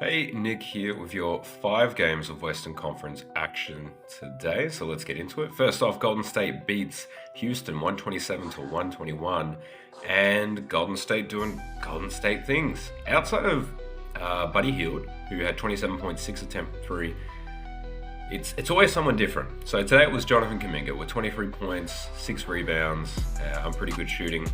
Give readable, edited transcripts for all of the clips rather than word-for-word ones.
Hey, Nick here with your 5 games of Western Conference action today. So let's get into it. First off, Golden State beats Houston 127 to 121, and Golden State doing Golden State things. Outside of Buddy Hield, who had 27.6 attempt three, it's always someone different. So today it was Jonathan Kuminga with 23 points, 6 rebounds, and pretty good shooting.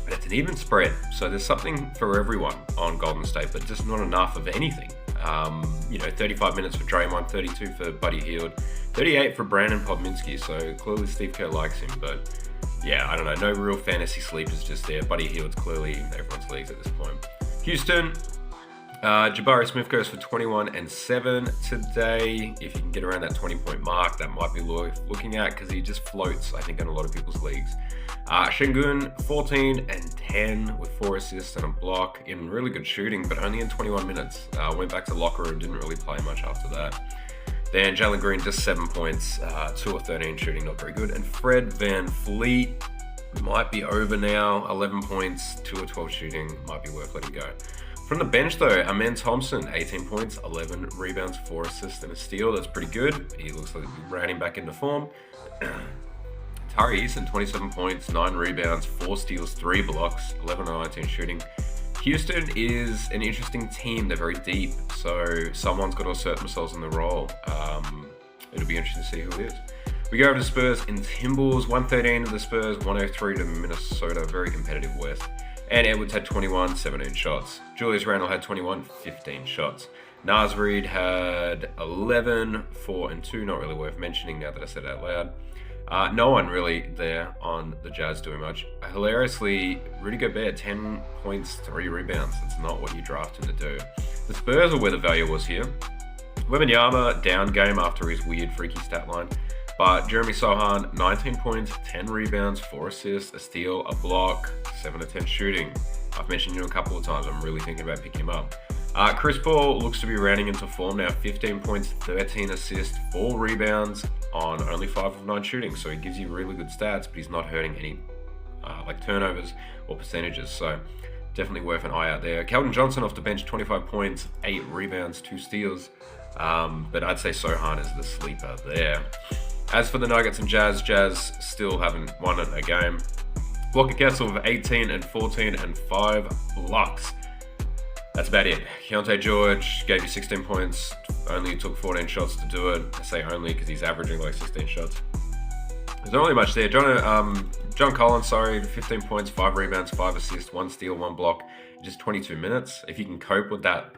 It's an even spread, so there's something for everyone on Golden State, but just not enough of anything. 35 minutes for Draymond, 32 for Buddy Hield, 38 for Brandon Podminski, so clearly Steve Kerr likes him, but yeah, I don't know, no real fantasy sleepers just there. Buddy Hield's clearly in everyone's leagues at this point. Houston, Jabari Smith goes for 21 and 7 today. If you can get around that 20-point mark, that might be worth looking at because he just floats, I think, in a lot of people's leagues. Şengün, 14 and 10 with 4 assists and a block in really good shooting, but only in 21 minutes. Went back to locker room, didn't really play much after that. Then Jalen Green, just 7 points, 2 of 13 shooting, not very good. And Fred VanVleet might be over now, 11 points, 2 of 12 shooting, might be worth letting go. From the bench though, Amen Thompson, 18 points, 11 rebounds, 4 assists and a steal. That's pretty good. He looks like he's rounding back into form. Tari Eason, 27 points, 9 rebounds, 4 steals, 3 blocks, 11 and 19 shooting. Houston is an interesting team. They're very deep, so someone's got to assert themselves in the role. It'll be interesting to see who it is. We go over to Spurs in Timberwolves, 113 to the Spurs, 103 to Minnesota, very competitive West. And Edwards had 21, 17 shots. Julius Randle had 21, 15 shots. Naz Reid had 11, 4 and 2, not really worth mentioning now that I said it out loud. No one really there on the Jazz doing much. Hilariously, Rudy Gobert, 10 points, 3 rebounds. That's not what you draft him to do. The Spurs are where the value was here. Wembanyama, down game after his weird, freaky stat line. But Jeremy Sohan, 19 points, 10 rebounds, 4 assists, a steal, a block, 7 to 10 shooting. I've mentioned him a couple of times. I'm really thinking about picking him up. Chris Paul looks to be rounding into form now. 15 points, 13 assists, 4 rebounds on only 5 of 9 shooting. So he gives you really good stats, but he's not hurting any turnovers or percentages. So definitely worth an eye out there. Keldon Johnson off the bench, 25 points, 8 rebounds, 2 steals. But I'd say Sohan is the sleeper there. As for the Nuggets and Jazz still haven't won a game. Walker Kessler with 18 and 14 and 5 blocks. That's about it. Keontae George gave you 16 points, only took 14 shots to do it. I say only because he's averaging like 16 shots. There's not really much there. John Collins, 15 points, 5 rebounds, 5 assists, 1 steal, 1 block, just 22 minutes. If you can cope with that,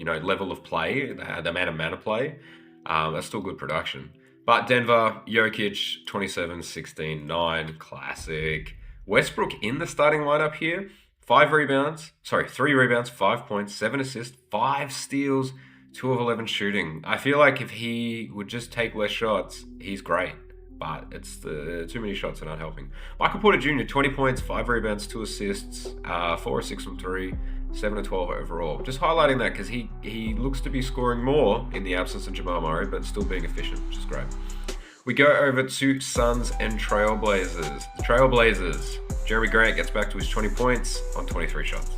level of play, the amount of play, that's still good production. But Denver, Jokic, 27, 16, 9, classic. Westbrook in the starting lineup here. 3 rebounds, 5 points, 7 assists, 5 steals, 2 of 11 shooting. I feel like if he would just take less shots, he's great. But it's the too many shots are not helping. Michael Porter Jr., 20 points, 5 rebounds, 2 assists, 4 or 6 from 3, 7 or 12 overall. Just highlighting that because he looks to be scoring more in the absence of Jamal Murray, but still being efficient, which is great. We go over to Suns and Trailblazers. The Trailblazers, Jeremy Grant gets back to his 20 points on 23 shots.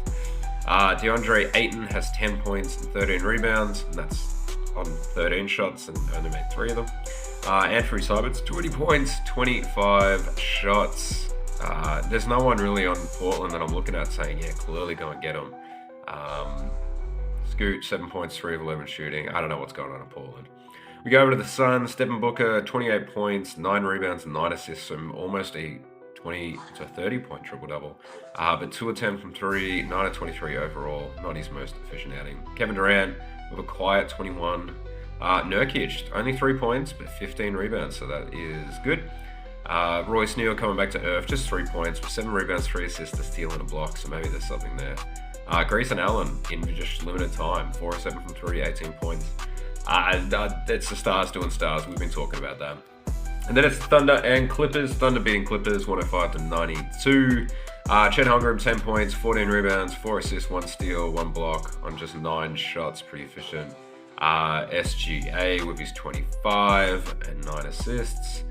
DeAndre Ayton has 10 points and 13 rebounds, and that's on 13 shots and only made 3 of them. Anthony Simons, 20 points, 25 shots. There's no one really on Portland that I'm looking at saying, yeah, clearly go and get him. Scoot, 7 points, 3 of 11 shooting. I don't know what's going on in Portland. We go over to the Suns. Devin Booker, 28 points, 9 rebounds, and 9 assists, so almost a 20 to 30 point triple-double. But 2 attempts from 3, 9 of 23 overall. Not his most efficient outing. Kevin Durant with a quiet 21. Nurkic, only 3 points, but 15 rebounds, so that is good. Royce Neal coming back to earth, just 3 points, with 7 rebounds, 3 assists, a steal, and a block, so maybe there's something there. Grayson Allen, in just limited time, 4 or 7 from 3, 18 points. It's the stars doing stars. We've been talking about that. And then it's Thunder and Clippers. Thunder beating Clippers 105 to 92. Chet Holmgren, 10 points, 14 rebounds, 4 assists, 1 steal, 1 block on just 9 shots. Pretty efficient. SGA with his 25 and 9 assists.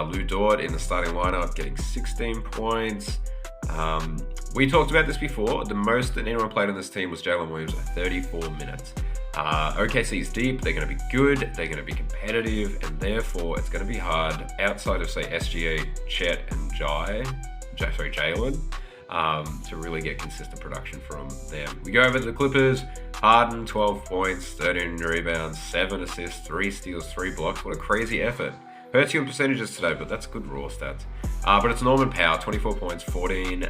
Lou Dort in the starting lineup getting 16 points. We talked about this before. The most that anyone played on this team was Jalen Williams at 34 minutes. OKC's deep, they're going to be good, they're going to be competitive, and therefore it's going to be hard outside of, say, SGA, Chet, and Jalen, to really get consistent production from them. We go over to the Clippers. Harden, 12 points, 13 rebounds, 7 assists, 3 steals, 3 blocks. What a crazy effort. Hurts you on percentages today, but that's good raw stats. But it's Norman Powell, 24 points, 14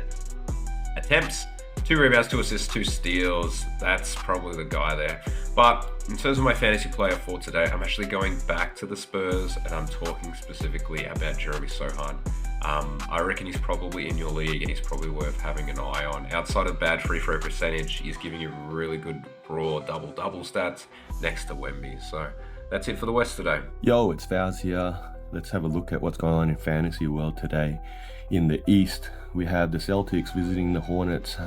attempts, 2 rebounds, 2 assists, 2 steals. That's probably the guy there. But in terms of my fantasy player for today, I'm actually going back to the Spurs, and I'm talking specifically about Jeremy Sohan. I reckon he's probably in your league, and he's probably worth having an eye on. Outside of bad free throw percentage, he's giving you really good raw double-double stats next to Wemby. So that's it for the West today. Yo, it's Faz here. Let's have a look at what's going on in fantasy world today. In the East, we have the Celtics visiting the Hornets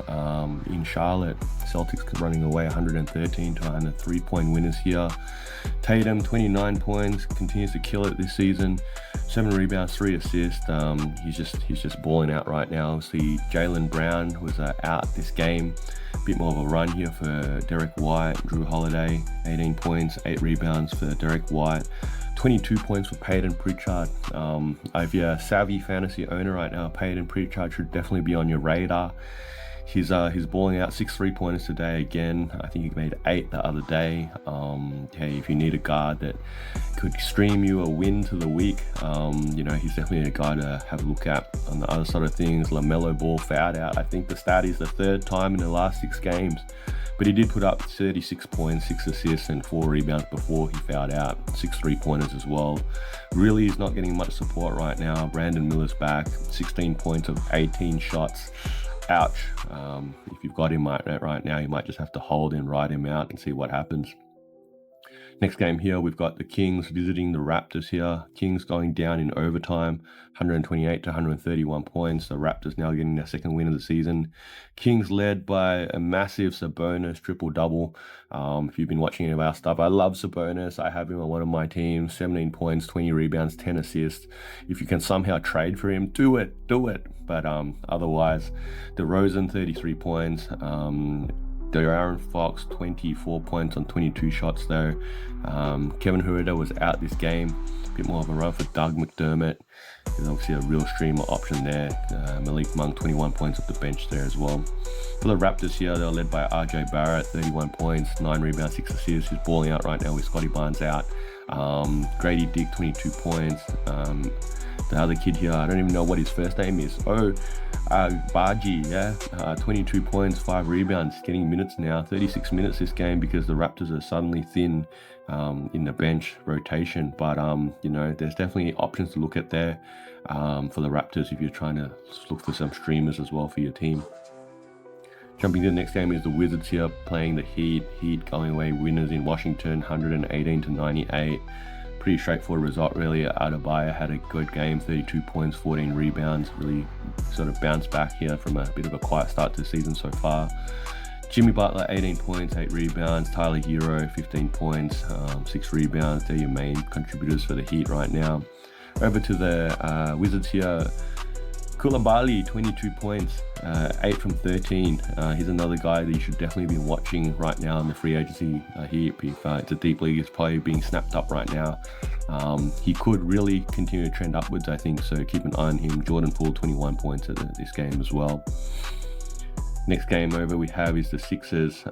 in Charlotte. Celtics running away 113 to 103 point winners here. Tatum, 29 points, continues to kill it this season. 7 rebounds, 3 assists. He's just balling out right now. See, Jaylen Brown was out this game. Bit more of a run here for Derek White. Drew Holiday, 18 points, 8 rebounds for Derek White. 22 points for Peyton Pritchard. If you're a savvy fantasy owner right now, Peyton Pritchard should definitely be on your radar. He's balling out 6 3-pointers today again. I think he made 8 the other day. Hey, if you need a guard that could stream you a win to the week, he's definitely a guy to have a look at. On the other side of things, LaMelo Ball fouled out. I think the stat is the 3rd time in the last 6 games. But he did put up 36 points, 6 assists, and 4 rebounds before he fouled out. 6 3-pointers as well. Really, he's not getting much support right now. Brandon Miller's back, 16 points of 18 shots. Ouch. If you've got him right now, you might just have to hold and ride him out and see what happens. Next game here, we've got the Kings visiting the Raptors here. Kings going down in overtime, 128 to 131 points. The Raptors now getting their 2nd win of the season. Kings led by a massive Sabonis triple-double. If you've been watching any of our stuff, I love Sabonis. I have him on one of my teams, 17 points, 20 rebounds, 10 assists. If you can somehow trade for him, do it. But otherwise, DeRozan, 33 points. De'Aaron Fox, 24 points on 22 shots though. Kevin Huerter was out this game. A bit more of a run for Doug McDermott. There's obviously a real streamer option there. Malik Monk, 21 points off the bench there as well. For the Raptors here, they're led by RJ Barrett, 31 points, 9 rebounds, 6 assists. He's balling out right now with Scotty Barnes out. Grady Dick, 22 points. The other kid here, I don't even know what his first name is. Baji, 22 points, 5 rebounds, getting minutes now, 36 minutes this game because the Raptors are suddenly thin in the bench rotation. But, there's definitely options to look at there for the Raptors if you're trying to look for some streamers as well for your team. Jumping to the next game is the Wizards here playing the Heat. Heat going away winners in Washington, 118 to 98. Pretty straightforward result really. Adebayo had a good game, 32 points, 14 rebounds. Really sort of bounced back here from a bit of a quiet start to the season so far. Jimmy Butler, 18 points, 8 rebounds. Tyler Hero, 15 points, 6 rebounds. They're your main contributors for the Heat right now. Over to the Wizards here. Koulibaly, 22 points, 8 from 13. He's another guy that you should definitely be watching right now in the free agency heap. If it's a deep league, it's probably being snapped up right now. He could really continue to trend upwards, I think, so keep an eye on him. Jordan Poole, 21 points at this game as well. Next game over we have is the Sixers.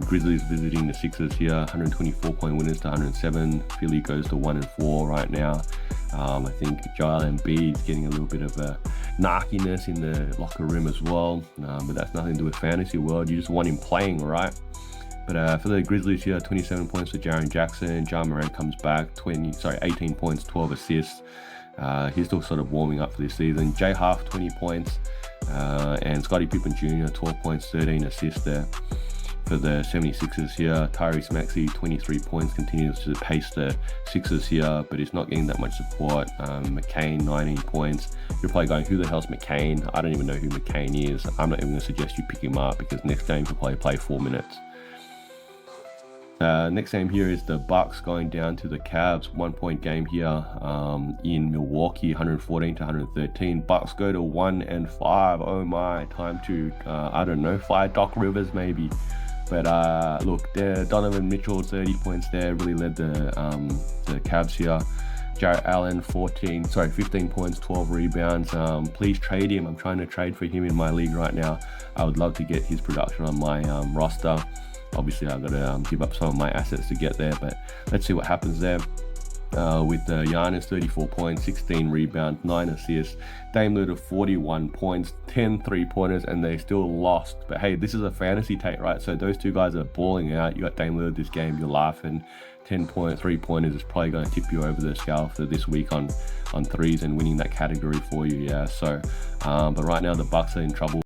Grizzlies visiting the Sixers here, 124 point winners to 107. Philly goes to 1-4 right now. I think Joel Embiid is getting a little bit of a narkiness in the locker room as well, but that's nothing to do with fantasy world. You just want him playing, right? But for the Grizzlies here, 27 points for Jaren Jackson. Ja Morant comes back, 18 points, 12 assists. He's still sort of warming up for this season. Jay Huff, 20 points. And Scottie Pippen Jr., 12 points, 13 assists there. For the 76ers here, Tyrese Maxey, 23 points, continues to pace the Sixers here, but he's not getting that much support. McCain, 19 points. You're probably going, who the hell's McCain? I don't even know who McCain is. I'm not even going to suggest you pick him up because next game he'll probably play 4 minutes. Next game here is the Bucks going down to the Cavs. 1 point game here in Milwaukee, 114 to 113. Bucks go to 1-5. Oh my, time to, fire Doc Rivers maybe. But look, there, Donovan Mitchell, 30 points there, really led the Cavs here. Jarrett Allen, 15 points, 12 rebounds. Please trade him. I'm trying to trade for him in my league right now. I would love to get his production on my roster. Obviously, I've got to give up some of my assets to get there, but let's see what happens there. With Giannis, 34 points, 16 rebounds, 9 assists. Dame Lillard, 41 points, 10 3-pointers, and they still lost. But hey, this is a fantasy take, right? So those two guys are balling out. You got Dame Lillard this game, you're laughing. 3-pointers is probably going to tip you over the scale for this week on threes and winning that category for you. Yeah. So, but right now the Bucks are in trouble.